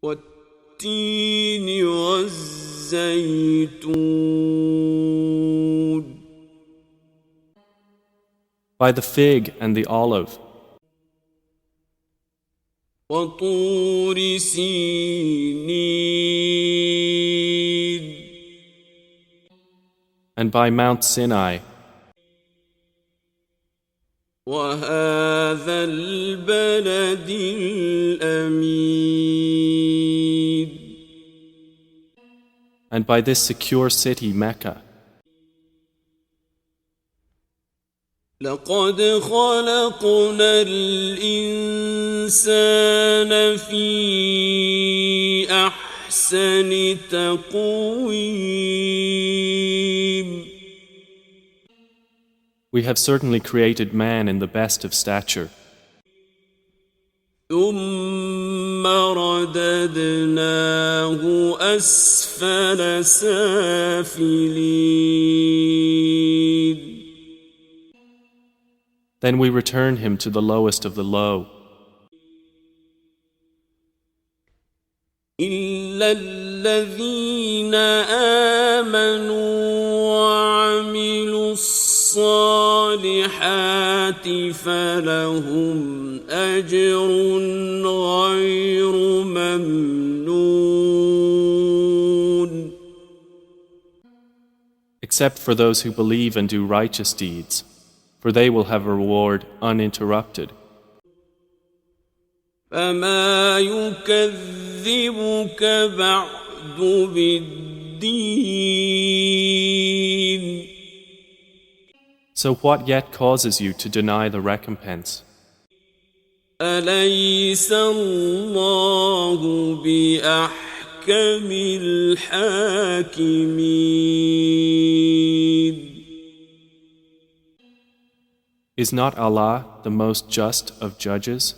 والتين والزيتون By the fig and the olive, وطور سينين and by Mount Sinai, وهذا البلد الأمين and by this secure city Mecca. لقد خلقنا الإنسان في أحسن تقويم We have certainly created man in the best of stature. ثم رددناه أسفل سافلين Then we return him to the lowest of the low. إلا الذين آمنوا وعملوا الصالحات فلهم أجر غير ممنون. Except for those who believe and do righteous deeds, for they will have a reward uninterrupted. فما يكذبك بعد بالدين So what yet causes you to deny the recompense? أليس الله بأحكم الحاكمين Is not Allah the most just of judges?